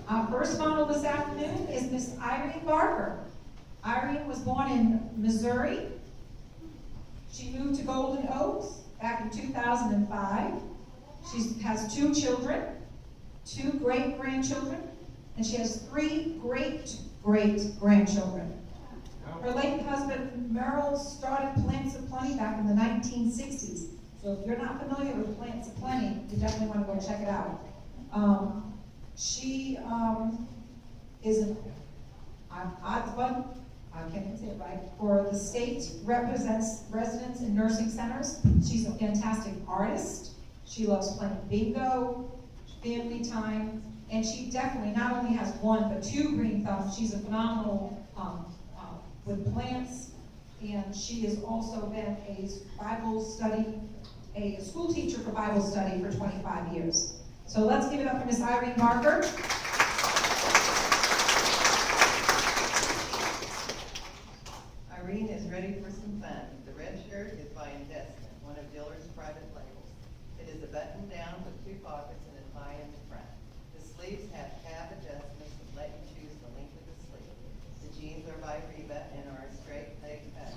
Our first model this afternoon is Miss Irene Barker. Irene was born in Missouri. She moved to Golden Oaks back in 2005. She has 2 children, 2 great-grandchildren, and she has 3 great-great-grandchildren. Her late husband, Merrill, started Plants of Plenty back in the 1960s. So if you're not familiar with Plants of Plenty, you definitely want to go check it out. She is an ombudsman, I can't say it right, for the state, represents residents in nursing centers. She's a fantastic artist. She loves playing bingo, family time, and she definitely not only has 1 but 2 green thumbs. She's a phenomenal with plants, and she has also been a Bible study, a school teacher for Bible study for 25 years. So let's give it up for Miss Irene Barker. Irene is ready for some fun. The red shirt is by Investment, one of Dillard's private labels. It is a button down with 2 pockets and a tie in the front. The sleeves have tab adjustments that let you choose the length of the sleeve. The jeans are by Reba and are a straight leg cut.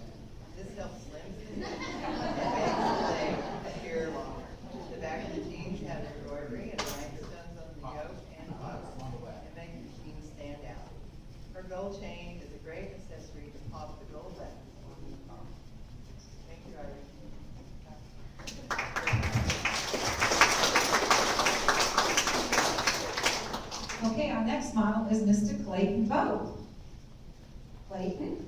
This helps lengthen the knee and makes the leg appear longer. The back of the jeans have embroidery and rhinestones on the yoke and bottom and make the jeans stand out. Her gold chain is a great accessory to pop the gold buttons on the top. Thank you, Irene. Okay, our next model is Mr. Clayton Bowe. Clayton.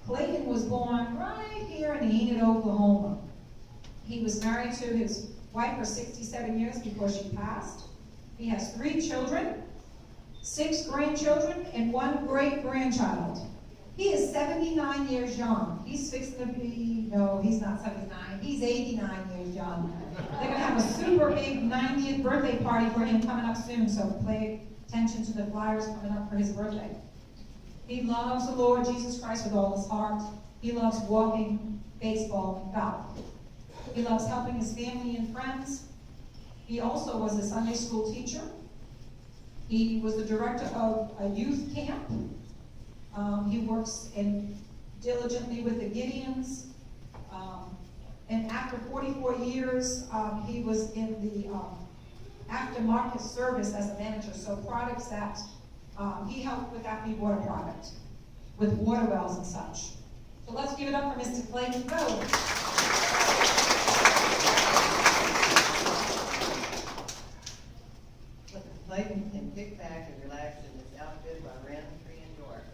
Clayton was born right here in Enid, Oklahoma. He was married to his wife for 67 years before she passed. He has 3 children, 6 grandchildren, and 1 great-grandchild. He is 79 years young. He's fixing to be, no, he's not 79, he's 89 years young. They're gonna have a super big 90th birthday party for him coming up soon, so pay attention to the flyers coming up for his birthday. He loves the Lord Jesus Christ with all his heart. He loves walking, baseball, and golf. He loves helping his family and friends. He also was a Sunday school teacher. He was the director of a youth camp. He works diligently with the Gideons. And after 44 years, he was in the aftermarket service as a manager. So products that he helped with Acme Water product, with water wells and such. So let's give it up for Mr. Clayton Bowe. Clayton can kick back and relax in this outfit by Roundtree and York.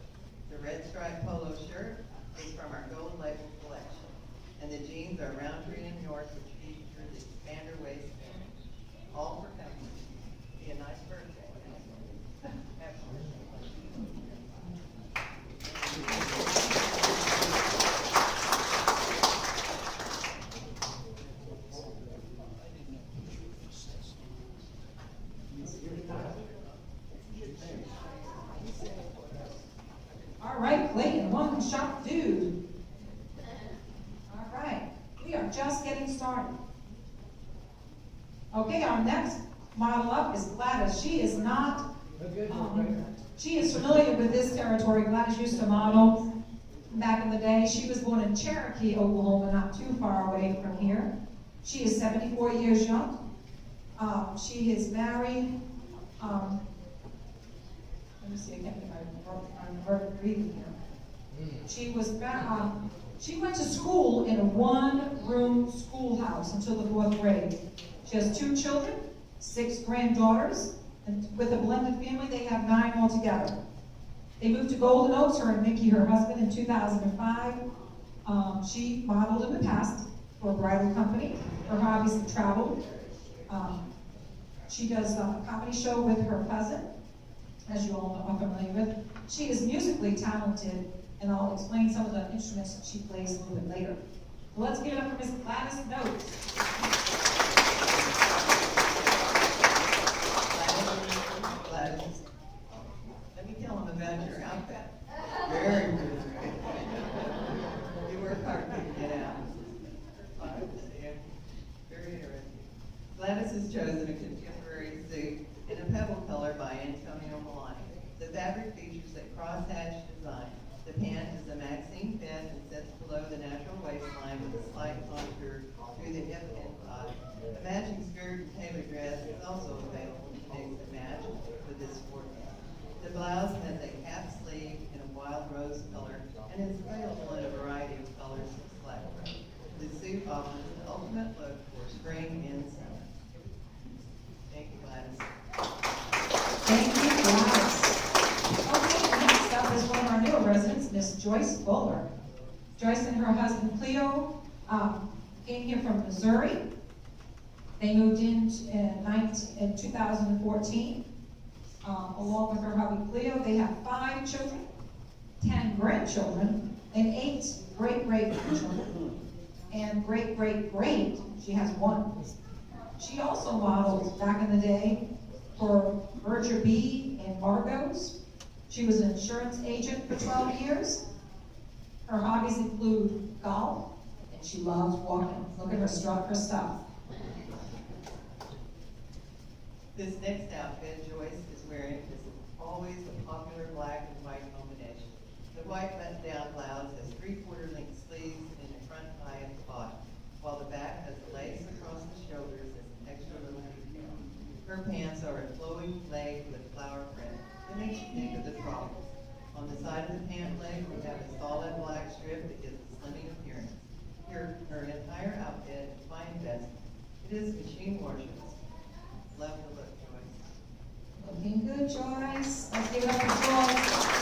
The red striped polo shirt is from our gold label collection. And the jeans are Roundtree and York, which feature the expander waistband. All for comfort. Be a nice birthday. All right, Clayton, one sharp dude. All right, we are just getting started. Okay, our next model up is Gladys. She is not, she is familiar with this territory. Gladys used to model back in the day. She was born in Cherokee, Oklahoma, not too far away from here. She is 74 years young. She is married. Let me see, I can't think I'm reading here. She went to school in a 1-room schoolhouse until the 4th grade. She has 2 children, 6 granddaughters, and with a blended family, they have 9 altogether. They moved to Golden Oaks, her and Mickey, her husband, in 2005. She modeled in the past for a bridal company. Her hobbies have traveled. She does a comedy show with her cousin, as you all are familiar with. She is musically talented, and I'll explain some of the instruments that she plays a little bit later. So let's give it up for Miss Gladys Notes. Gladys, let me tell them about your outfit. Very good. You work hard to get out. Very interesting. Gladys has chosen a contemporary suit in a pebble color by Antonio Milani. The fabric features a crosshatch design. The pant is a Maxine fit and sits below the natural waistline with a slight contour through the hip and thigh. A matching skirt and tailor dress is also available to mix and match with this wardrobe. The blouse has a half sleeve in a wild rose color and is available in a variety of colors and slack rose. The suit offers the ultimate look for spring and summer. Thank you, Gladys. Thank you, Gladys. Okay, next up is one of our newer residents, Miss Joyce Fuller. Joyce and her husband Cleo came here from Missouri. They moved in 2014. Along with her hubby Cleo, they have 5 children, 10 grandchildren, and 8 great-great-grandchildren. And great, great, great, she has one. She also modeled back in the day for Berger B and Margot's. She was an insurance agent for 12 years. Her hobbies include golf, and she loves walking. Look at her strut her stuff. This next outfit Joyce is wearing is always a popular black and white combination. The white button-down blouse has 3/4 length sleeves and a front tie at the bottom, while the back has lace across the shoulders as an extra little detail. Her pants are a flowing leg with flower print that makes you think of the tropics. On the side of the pant leg, we have a solid black strip that gives a slimming appearance. Her entire outfit is fine vest. It is machine worship. Love the look, Joyce. Looking good, Joyce. Let's give it up for Joyce.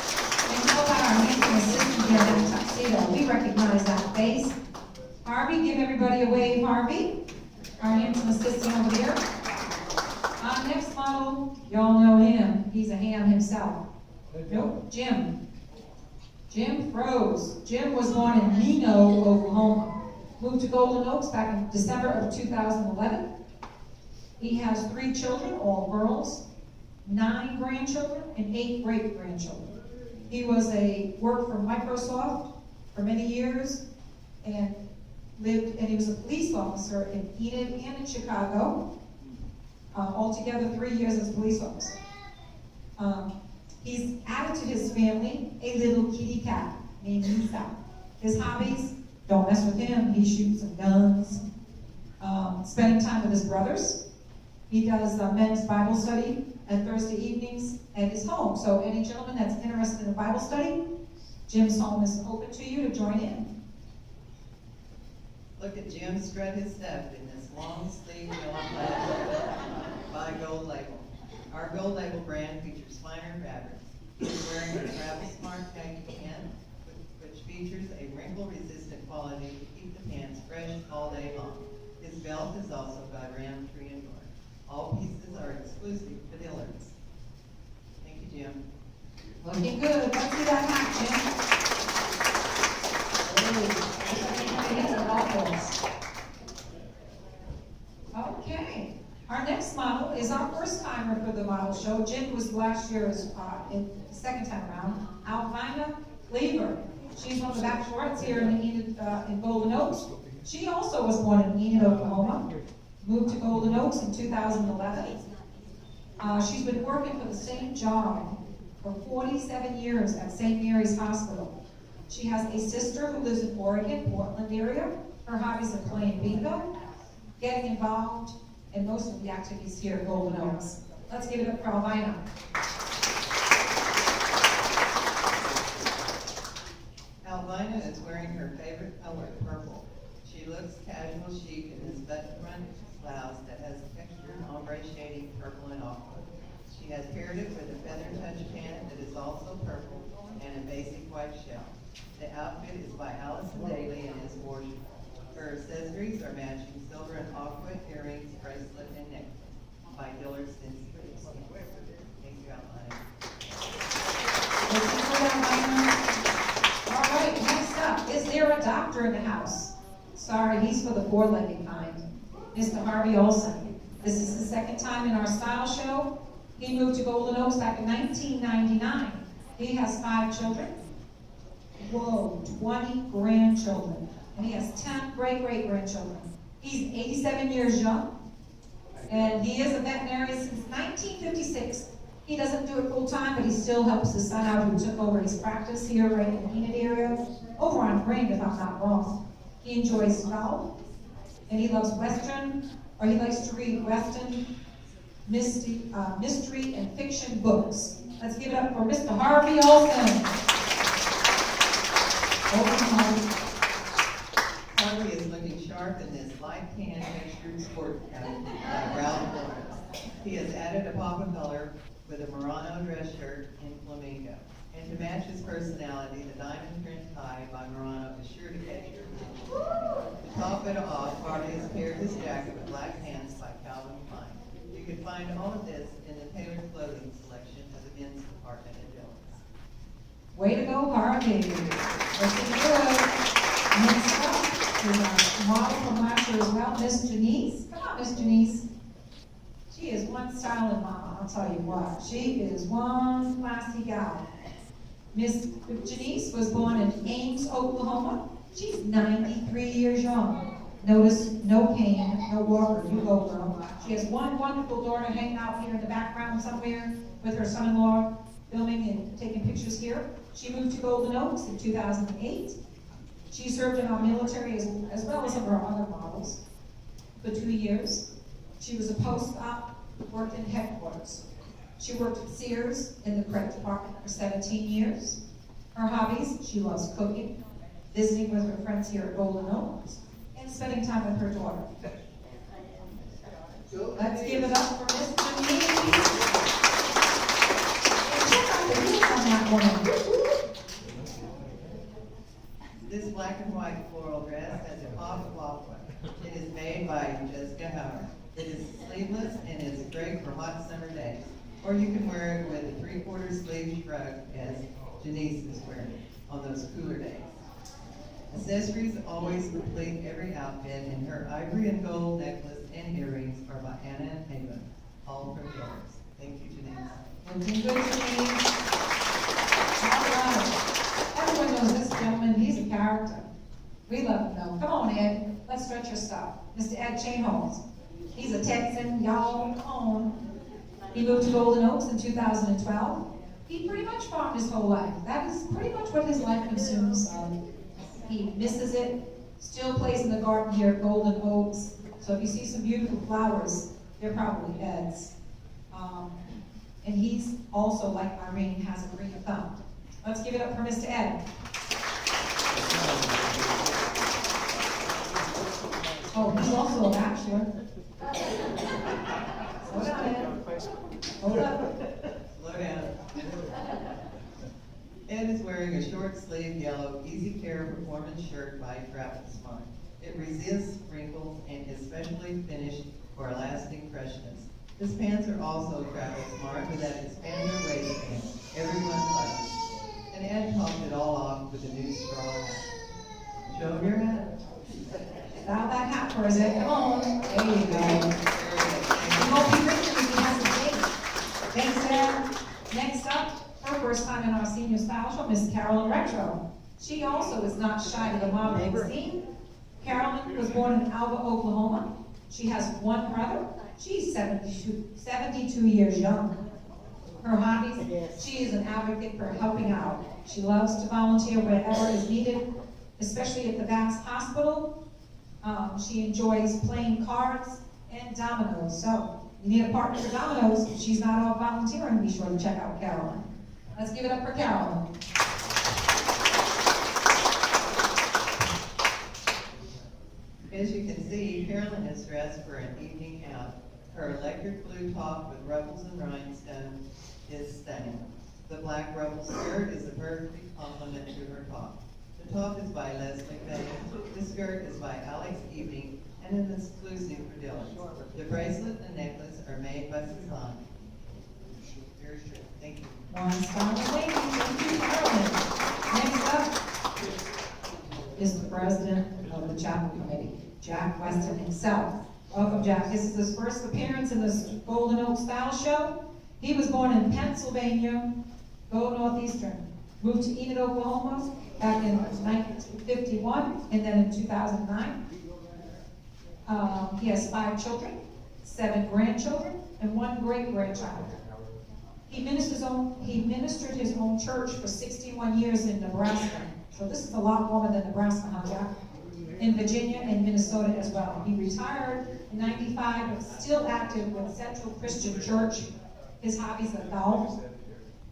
And how about our handsome assistant here in the tuxedo? We recognize that face. Harvey, give everybody a wave, Harvey. Our handsome assistant over there. Our next model, y'all know him. He's a ham himself. Nope, Jim. Jim Froze. Jim was born in Reno, Oklahoma. Moved to Golden Oaks back in December of 2011. He has 3 children, all girls, 9 grandchildren, and 8 great-grandchildren. He worked for Microsoft for many years, and he was a police officer in Enid and in Chicago. Altogether 3 years as a police officer. He's added to his family a little kitty cat named Lisa. His hobbies, don't mess with him. He shoots some guns, spending time with his brothers. He does men's Bible study on Thursday evenings at his home. So any gentleman that's interested in a Bible study, Jim's home is open to you to join in. Look at Jim strut his stuff in this long sleeve yellow plaid by Gold Label. Our Gold Label brand features finer fabrics. He's wearing a Travel Smart khaki pant, which features a wrinkle-resistant quality to keep the pants fresh all day long. His belt is also by Ram Tree Indoor. All pieces are exclusive to Dillard's. Thank you, Jim. Looking good. Let's see that hat, Jim. Okay. Our next model is our first timer for the model show. Jim was last year's, second time around. Alvina Lever. She's one of the bachelorettes here in Golden Oaks. She also was born in Enid, Oklahoma. Moved to Golden Oaks in 2011. She's been working for the same job for 47 years at St. Mary's Hospital. She has a sister who lives in Oregon, Portland area. Her hobbies are playing bingo, getting involved in most of the activities here at Golden Oaks. Let's give it up for Alvina. Alvina is wearing her favorite color, purple. She looks casual chic in this button-front blouse that has textured ombre shading purple and aqua. She has paired it with a feather touch pant that is also purple and a basic white shell. The outfit is by Allison Daly and is washable. Her accessories are matching silver and aqua earrings, bracelet, and necklace by Dillard's Stinson. Thank you, Alvina. All right, next up, is there a doctor in the house? Sorry, he's for the 4-legged kind. Mr. Harvey Olson. This is the second time in our style show. He moved to Golden Oaks back in 1999. He has 5 children. Whoa, 20 grandchildren. And he has 10 great-great-grandchildren. He's 87 years young. And he is a veterinarian since 1956. He doesn't do it full-time, but he still helps his son out who took over his practice here right in the Enid area. Over on Grand, if I'm not wrong. He enjoys golf. And he loves Western, or he likes to read Western mystery and fiction books. Let's give it up for Mr. Harvey Olson. Harvey is looking sharp in this light tan textured sport coat by Ralph Lauren. He has added a pop of color with a Murano dress shirt in flamingo. And to match his personality, the diamond print tie by Murano is sure to catch your attention. To top it off, Harvey has paired his jacket with black pants by Calvin Klein. You can find all of this in the tailored clothing selection of the men's department at Dillard's. Way to go, Harvey. Looking good. Next up, is our model from last year as well, Miss Janice. Come on, Miss Janice. She is one styling mama, I'll tell you what. She is one classy gal. Miss Janice was born in Ames, Oklahoma. She's 93 years young. Notice, no cane, no walker, you go girl. She has one wonderful daughter hanging out here in the background somewhere with her son-in-law, filming and taking pictures here. She moved to Golden Oaks in 2008. She served in our military as well as some of our other models for 2 years. She was a post-op, worked in headquarters. She worked at Sears in the credit department for 17 years. Her hobbies, she loves cooking, visiting with her friends here at Golden Oaks, and spending time with her daughter. Let's give it up for Miss Denise. And check out the heels on that woman. This black and white floral dress has a pop of aqua. It is made by Jessica Howard. It is sleeveless and is great for hot summer days. Or you can wear it with a 3/4 sleeve shrug as Janice is wearing on those cooler days. Accessories always complete every outfit, and her ivory and gold necklace and earrings are by Anna and Haven, all from yours. Thank you, Janice. Looking good, Denise. All right. Everyone knows this gentleman, he's a character. We love him though. Come on, Ed, let's stretch your stuff. Mr. Ed Chain Holmes. He's a Texan, y'all, come on. He moved to Golden Oaks in 2012. He pretty much farmed his whole life. That is pretty much what his life consumes. He misses it, still plays in the garden here at Golden Oaks. So if you see some beautiful flowers, they're probably Ed's. And he's also, like Irene, has a green thumb. Let's give it up for Mr. Ed. Oh, he's also a bachelor. Slow down, Ed. Hold up. Slow down. Ed is wearing a short sleeve yellow Easy Care performance shirt by Travel Smart. It resists wrinkles and is specially finished for a lasting freshness. His pants are also Travel Smart with that expander waistband everyone loves. And Ed topped it all off with a new straw hat. Show him your hat. Now that hat for us, Ed. Come on. There you go. He won't be rich if he has a date. Thanks, Ed. Next up, her first time in our senior style show, Miss Carolyn Retro. She also is not shy to the modeling scene. Carolyn was born in Alva, Oklahoma. She has one brother. She's 72 years young. Her hobbies, she is an advocate for helping out. She loves to volunteer wherever is needed, especially at the Vax Hospital. She enjoys playing cards and dominoes. So, you need a partner for dominoes. If she's not all volunteering, be sure to check out Carolyn. Let's give it up for Carolyn. As you can see, Carolyn is dressed for an evening out. Her electric blue top with ruffles and rhinestones is stunning. The black ruffle skirt is a perfect complement to her top. The top is by Leslie Bay. The skirt is by Alex Evening and an exclusive for Dylan. The bracelet and necklace are made by Suzanne. Very true. Thank you. One star lady. Thank you, Carolyn. Next up is the president of the chapel committee, Jack Weston himself. Welcome, Jack. This is his first appearance in this Golden Oaks Style Show. He was born in Pennsylvania, go Northeastern. Moved to Enid, Oklahoma back in 1951 and then in 2009. He has 5 children, 7 grandchildren, and 1 great-grandchild. He ministered his own church for 61 years in Nebraska. So this is a lot warmer than Nebraska, huh, Jack? In Virginia and Minnesota as well. He retired in 95, but still active with Central Christian Church. His hobbies are golf,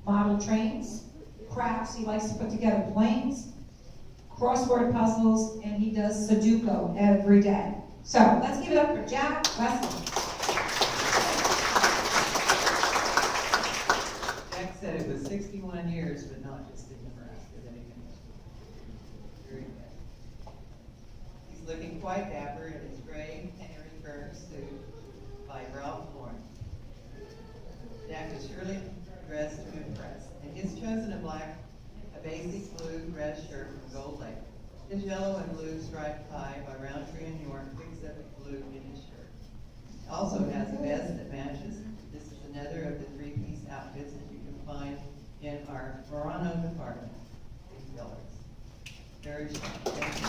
model trains, crafts. He likes to put together planes, crossword puzzles, and he does Sudoku every day. So let's give it up for Jack Weston. Jack said it was 61 years, but not just in Nebraska that he finished. Very good. He's looking quite dapper in his gray Henry Fur suit by Ralph Lauren. Jack is surely dressed to impress, and he's chosen a basic blue dress shirt from Gold Lake. His yellow and blue striped tie by Roundtree and York picks up blue in his shirt. Also has a vest that matches. This is another of the three-piece outfits that you can find in our Verano department. These colors. Very sharp. Thank you.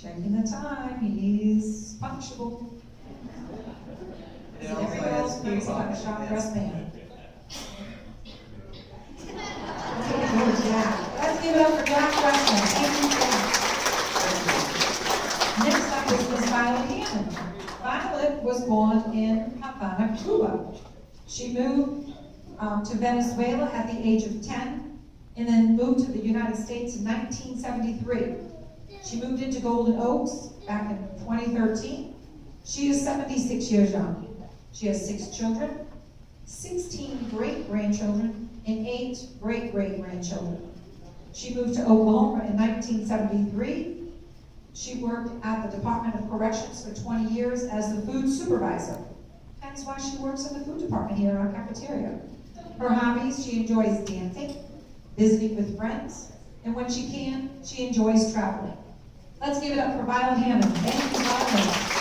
Checking the time, he's punctual. It So also every has girl's knows about a peacock shop vest. dress band. Jack. Let's give it up for Jack Westman. Thank you, Jack. Next up is Miss Violet Hammond. Violet was born in Havana, Cuba. She moved to Venezuela at the age of 10 and then moved to the United States in 1973. She moved into Golden Oaks back in 2013. She is 76 years young. She has 6 children, 16 great-grandchildren, and 8 great-great-grandchildren. She moved to Oklahoma in 1973. She worked at the Department of Corrections for 20 years as the food supervisor. That's why she works in the food department here in our cafeteria. Her hobbies, she enjoys dancing, visiting with friends, and when she can, she enjoys traveling. Let's give it up for Violet Hammond. Thank you, Violet.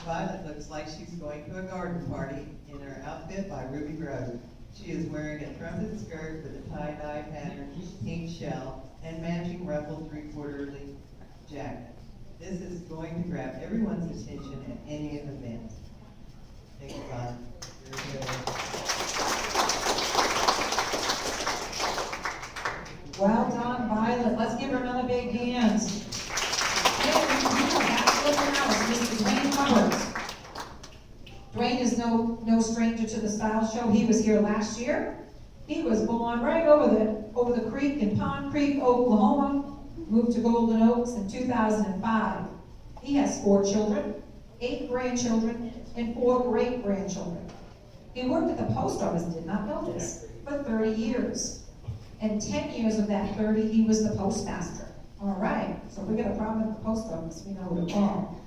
Violet looks like she's going to a garden party in her outfit by Ruby Grove. She is wearing a trumpet skirt with a tie-dye pattern, pink shell, and matching ruffled three-quarterly jacket. This is going to grab everyone's attention at any event. Thank you, Violet. Very good. Well done, Violet. Let's give her another big hand. Mr. Dwayne Hubbard. Dwayne is no stranger to the Style Show. He was here last year. He was born right over the creek in Pond Creek, Oklahoma. Moved to Golden Oaks in 2005. He has 4 children, 8 grandchildren, and 4 great-grandchildren. He worked at the post office, did not know this, for 30 years. And 10 years of that 30, he was the postmaster. All right, so if we get a problem at the post office, we know who to call.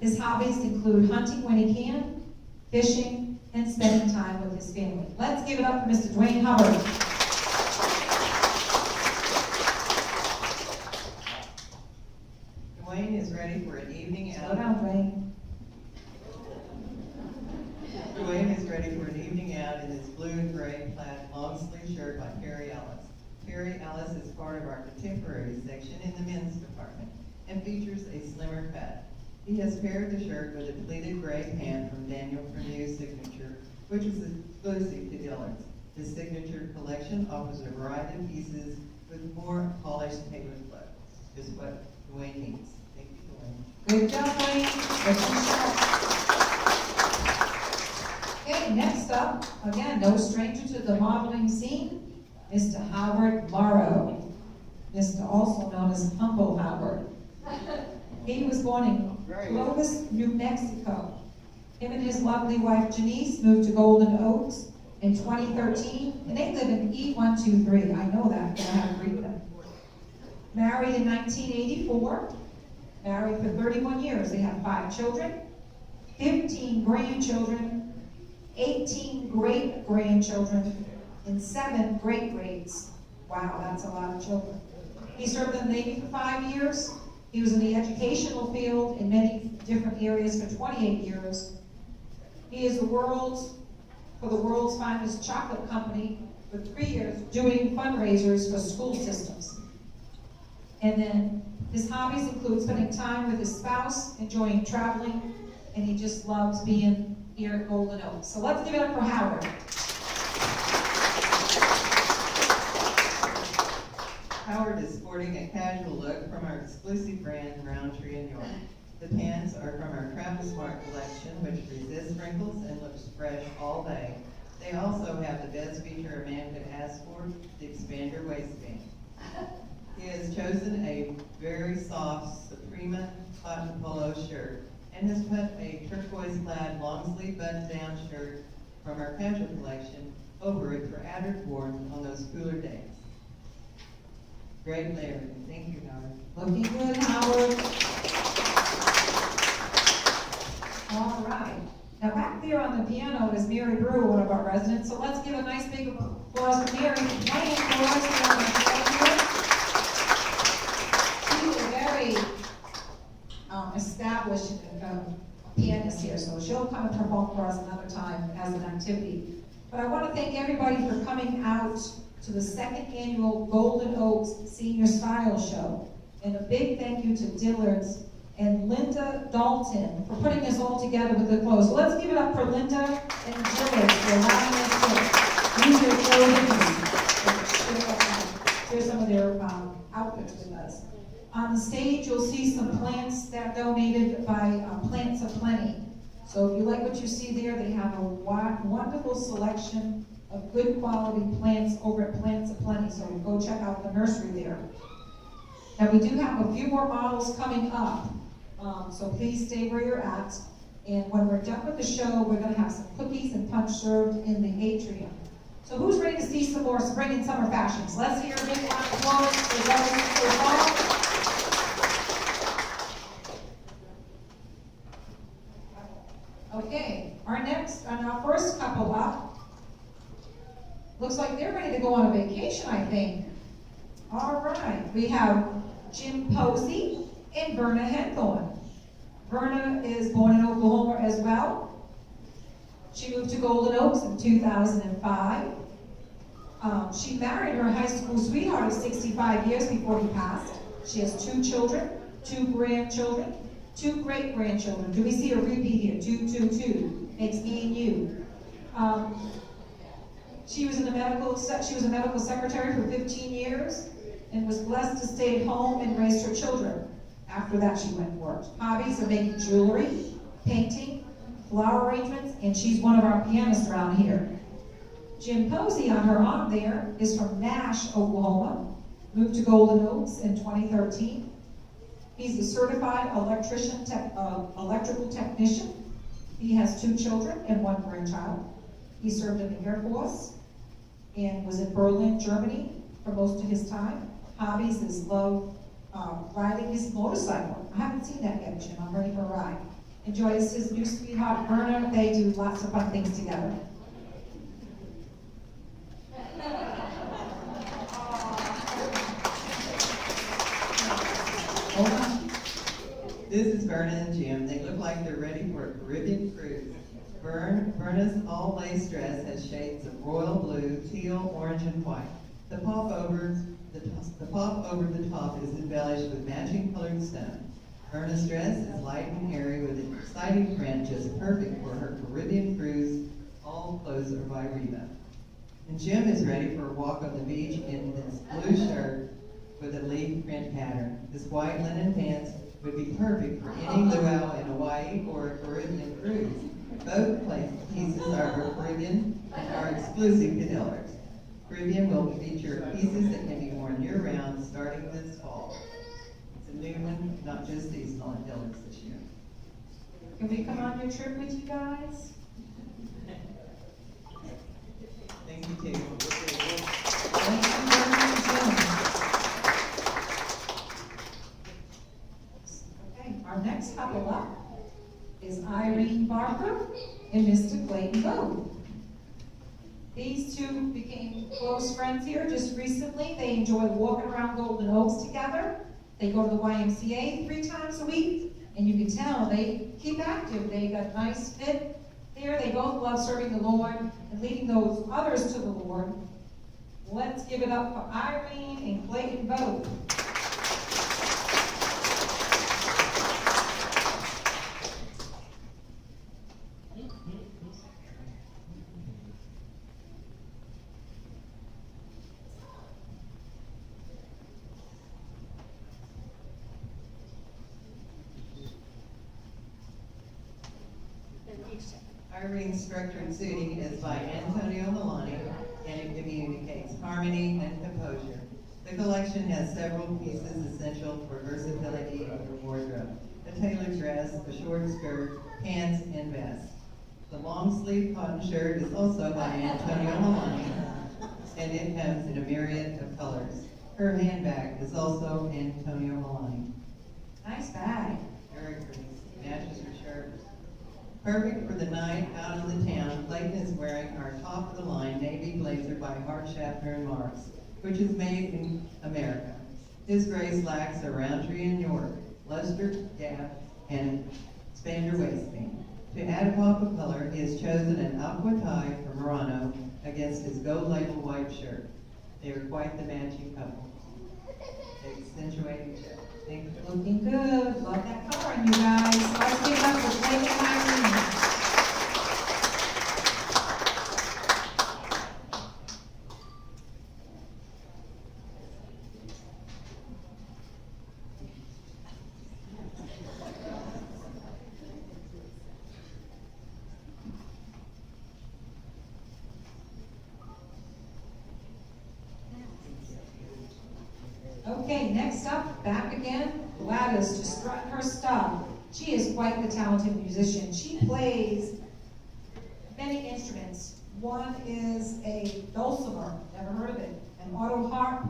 His hobbies include hunting when he can, fishing, and spending time with his family. Let's give it up for Mr. Dwayne Hubbard. Dwayne is ready for an evening Slow out. down, Dwayne. Dwayne is ready for an evening out in his blue and gray plaid long sleeve shirt by Perry Ellis. Perry Ellis is part of our contemporary section in the men's department and features a slimmer cut. He has paired the shirt with a pleated gray pant from Daniel Pernew's signature, which is exclusive to Dillard's. His signature collection offers a variety of pieces with more polished paper flow. Just what Dwayne needs. Thank you, Dwayne. Good job, Dwayne. Okay, next up, again, no stranger to the modeling scene, Mr. Howard Morrow, Mr. also known as Humble Howard. He was born in Clovis, New Mexico. Him and his lovely wife Janice moved to Golden Oaks in 2013, and they live in E123. I know that, because I have to read them. Married in 1984, married for 31 years. They have 5 children, 15 grandchildren, 18 great-grandchildren, and 7 great-greats. Wow, that's a lot of children. He served in the Navy for 5 years. He was in the educational field in many different areas for 28 years. He is for the world's finest chocolate company for 3 years, doing fundraisers for school systems. And then his hobbies include spending time with his spouse, enjoying traveling, and he just loves being here at Golden Oaks. So let's give it up for Howard. Howard is sporting a casual look from our exclusive brand, Roundtree and York. The pants are from our Travel Smart collection, which resists wrinkles and looks fresh all day. They also have the best feature a man could ask for, the expander waistband. He has chosen a very soft Suprema cotton polo shirt and has put a turquoise-clad long-sleeve button-down shirt from our casual collection over it for added warmth on those cooler days. Great layering. Thank you, Howard. Looking good, Howard. All right. Now back there on the piano is Mary Brewer, one of our residents, so let's give a nice big applause to Mary for playing for us here on the piano. She's a very established pianist here, so she'll come and perform for us another time as an activity. But I want to thank everybody for coming out to the second annual Golden Oaks Senior Style Show. And a big thank you to Dillard's and Linda Dalton for putting this all together with the clothes. So let's give it up for Linda and Dillard's for allowing us to use their clothing and share some of their outfits with us. On the stage, you'll see some plants that are donated by Plants of Plenty. So if you like what you see there, they have a wonderful selection of good quality plants over at Plants of Plenty. So go check out the nursery there. Now we do have a few more models coming up. So please stay where you're at. And when we're done with the show, we're going to have some cookies and punch served in the atrium. So who's ready to see some more spring and summer fashions? Let's hear a big round of applause for those who are Okay, our first couple up, looks like they're ready to go on a vacation, I think. All right, we have Jim Posey and Verna Henthorn. Verna is born in Oklahoma as well. She moved to Golden Oaks in 2005. She married her high school sweetheart of 65 years before he passed. She has 2 children, 2 grandchildren, 2 great-grandchildren. Do we see a repeat here? 2, 2, 2. Makes me and you. She was a medical secretary for 15 years and was blessed to stay at home and raise her children. After that, she went and worked. Hobbies are making jewelry, painting, flower arrangements, and she's one of our pianists around here. Jim Posey on her arm there is from Nash, Oklahoma. Moved to Golden Oaks in 2013. He's a certified electrical technician. He has 2 children and 1 grandchild. He served in the Air Force and was in Berlin, Germany for most of his time. Hobbies is love riding his motorcycle. I haven't seen that yet, Jim. I'm ready for a ride. Enjoys his new sweetheart, Verna. They do lots of fun things together. Hold on. This is Verna and Jim. They look like they're ready for a Caribbean cruise. Verna's all lace dress has shades of royal blue, teal, orange, and white. The pop over the top is embellished with matching colored stone. Verna's dress is light and airy with an exciting print just perfect for her Caribbean cruise. All clothes are by Reba. And Jim is ready for a walk on the beach in this blue shirt with a leaf print pattern. His white linen pants would be perfect for any luau in Hawaii or a Caribbean cruise. Both pieces are for Caribbean and are exclusive to Dillard's. Caribbean will feature pieces that can be worn year-round starting this fall. It's a new one, not just seasonal at Dillard's this year. Can we come on your trip with you guys? Thank you, too. Thank you very much, Jim. Okay, our next couple up is Irene Barker and Mr. Clayton Bode. These 2 became close friends here just recently. They enjoy walking around Golden Oaks together. They go to the YMCA 3 times a week, and you can tell they keep active. They got nice fit there. They both love serving the Lord and leading those others to the Lord. Let's give it up for Irene and Clayton Bode. Irene's structured suiting is by Antonio Milani, and it communicates harmony and composure. The collection has several pieces essential for versatility of your wardrobe: a tailored dress, a short skirt, pants, and vest. The long sleeve cotton shirt is also by Antonio Milani, and it comes in a myriad of colors. Her handbag is also Antonio Milani. Nice bag. Very pretty. Matches her shirt. Perfect for the night out in the town, Clayton is wearing our top-of-the-line navy blazer by Hart Schaffner and Marks, which is made in America. His gray slacks are Roundtree and York, luster, gap, and expander waistband. To add a pop of color, he has chosen an aqua tie from Murano against his gold label white shirt. They are quite the matching couple. They accentuate each other. Thank you. Looking good. Love that coloring, you guys. Let's give it up for Clayton and Irene. Okay, next up, back again, Gladys, just strutting her stuff. She is quite the talented musician. She plays many instruments. One is a dulcimer, never heard of it, an auto harp,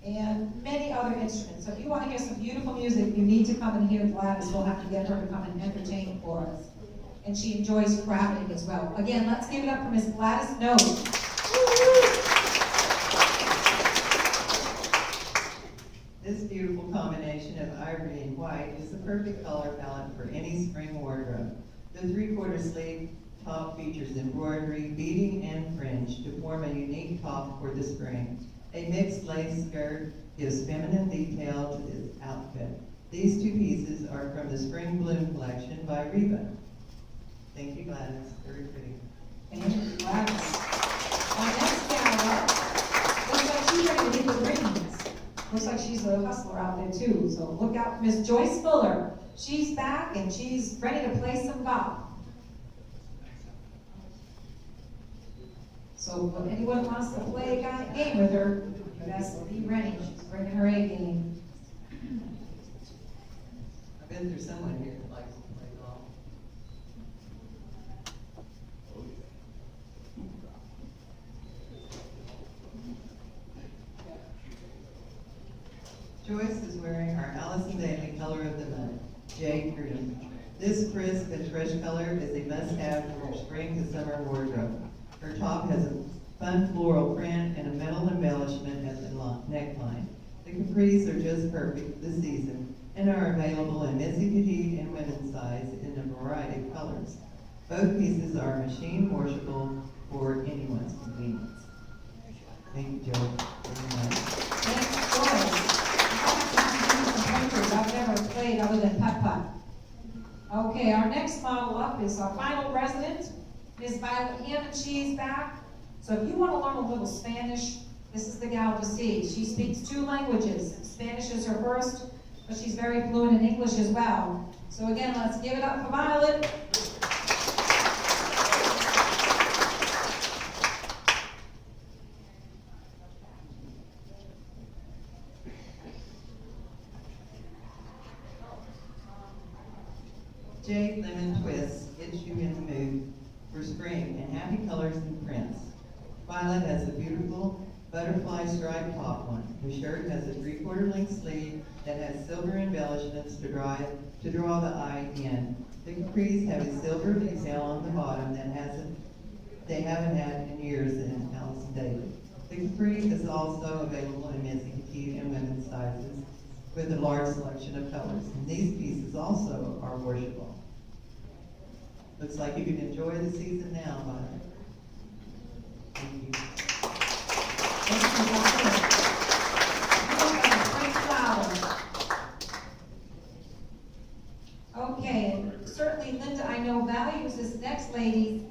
and many other instruments. So if you want to hear some beautiful music, you need to come and hear Gladys. We'll have to get her to come and entertain for us. And she enjoys crafting as well. Again, let's give it up for Miss Gladys Noe. This beautiful combination of ivory and white is the perfect color palette for any spring wardrobe. The three-quarter sleeve top features embroidery, beading, and fringe to form a unique top for the spring. A mixed lace skirt gives feminine detail to this outfit. These two pieces are from the Spring Bloom collection by Reba. Thank you, Gladys. Very pretty. Thank you, Gladys. Our next gal looks like she's ready to hit the rings. Looks like she's a hustler out there too, so look out for Miss Joyce Fuller. She's back and she's ready to play some golf. So if anyone wants to play a game with her, that's be ready. She's bringing her A game. I bet there's someone here that likes to play golf. Joyce is wearing our Allison Daly color of the month, jade green. This crisp and fresh color is a must-have for spring to summer wardrobe. Her top has a fun floral print and a metal embellishment at the neckline. The capris are just perfect this season and are available in missy petite and women's size in a variety of colors. Both pieces are machine washable for anyone's convenience. Thank you, Joe, very much. Thanks, Joyce. I've never played other than putt-putt. Okay, our next model up is our final resident, Ms. Violet Hammond. She's back. So if you want to learn a little Spanish, this is the gal to see. She speaks 2 languages. Spanish is her first, but she's very fluent in English as well. So again, let's give it up for Violet. Jade Lemon Twist gets you in the mood for spring and happy colors and prints. Violet has a beautiful butterfly striped top one. The shirt has a 3/4 length sleeve that has silver embellishments to draw the eye in. The capris have a silver detail on the bottom that they haven't had in years in Allison Daly. The capri is also available in missy petite and women's sizes with a large selection of colors. And these pieces also are washable. Looks like you can enjoy the season now, Violet. Thank you. Thank you, Violet. Great flower. Okay, and certainly Linda, I know, values this next lady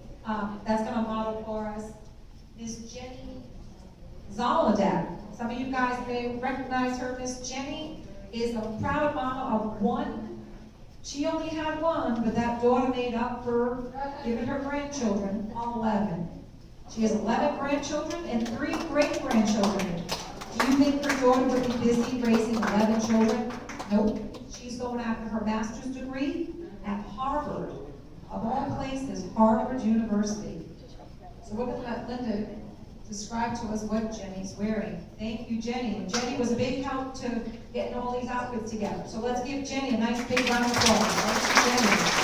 that's going to model for us, Miss Jenny Zolodek. Some of you guys may recognize her. Miss Jenny is a proud mama of 1. She only had 1, but that daughter made up for giving her grandchildren all 11. She has 11 grandchildren and 3 great-grandchildren. Do you think her daughter would be busy raising 11 children? Nope. She's going after her master's degree at Harvard. Of all places, Harvard University. So we're going to let Linda describe to us what Jenny's wearing. Thank you, Jenny. And Jenny was a big help to getting all these outfits together. So let's give Jenny a nice big round of applause. Thank you, Jenny.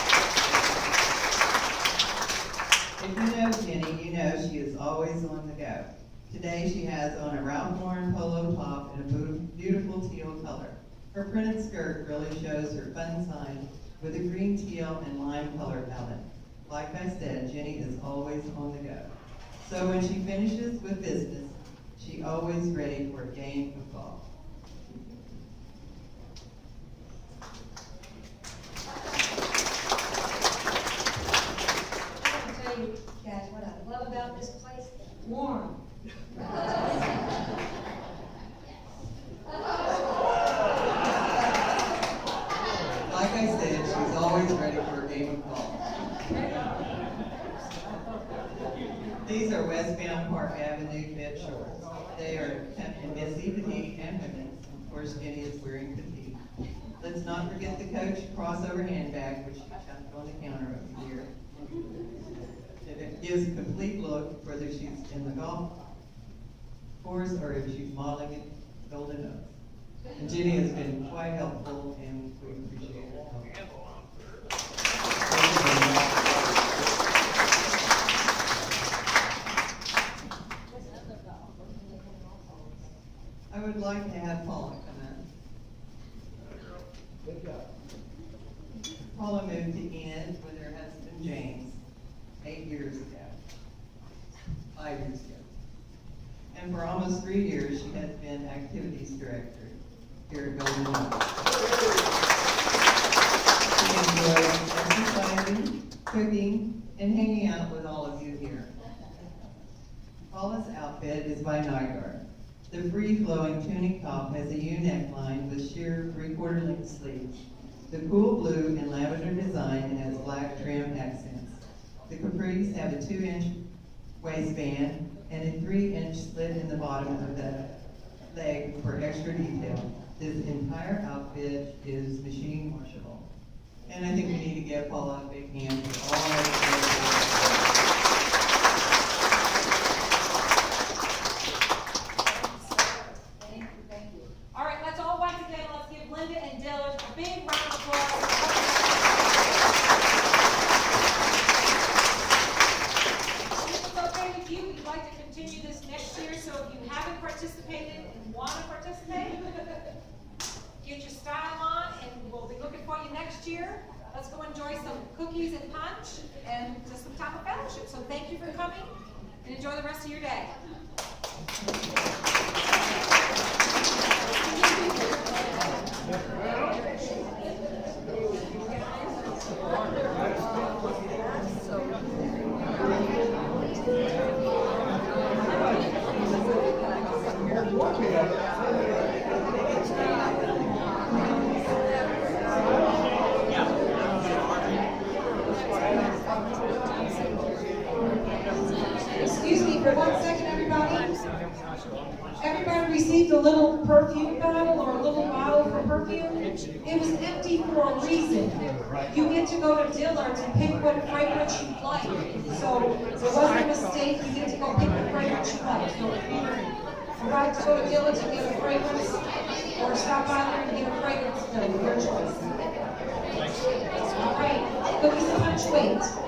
If you know Jenny, you know she is always on the go. Today she has on a Ralph Lauren polo top in a beautiful teal color. Her printed skirt really shows her fun side with a green, teal, and lime color palette. Like I said, Jenny is always on the go. So when she finishes with business, she always ready for a game of golf. I can tell you guys what I love about this place, warm. Like I said, she's always ready for a game of golf. These are westbound Park Avenue fit shorts. They are in Missy, petite, and women's. Of course, Jenny is wearing petite. Let's not forget the Coach crossover handbag, which she chucked on the counter over here. It gives a complete look, whether she's in the golf course or if she's modeling at Golden Oaks. And Jenny has been quite helpful, and we appreciate her. I would like to have Paula come in. Paula moved to Enid with her husband James 8 years ago, 5 years ago. And for almost 3 years, she has been activities director here at Golden Oaks. She enjoys exercising, cooking, and hanging out with all of you here. Paula's outfit is by Nygaard. The free-flowing tunic top has a U-neckline with sheer 3/4 length sleeves. The cool blue and lavender design has black trim accents. The capris have a 2-inch waistband and a 3-inch slit in the bottom of the leg for extra detail. This entire outfit is machine washable. And I think we need to give Paula a big hand for all of her. Thank you. All right, let's all once again, let's give Linda and Dillard a big round of applause. If it's okay with you, we'd like to continue this next year, so if you haven't participated and want to participate, get your style on, and we'll be looking for you next year. Let's go enjoy some cookies and punch, and just some time of fellowship. So thank you for coming, and enjoy the rest of your day. Excuse me for 1 second, everybody. Everybody received a little perfume bottle or a little bottle for perfume. It was empty for a reason. You get to go to Dillard's and pick what fragrance you like. So it wasn't a mistake. You get to go pick the fragrance you like. So if you'd like to go to Dillard's and get a fragrance, or stop by there and get a fragrance, your choice. All right, cookies and punch, wait.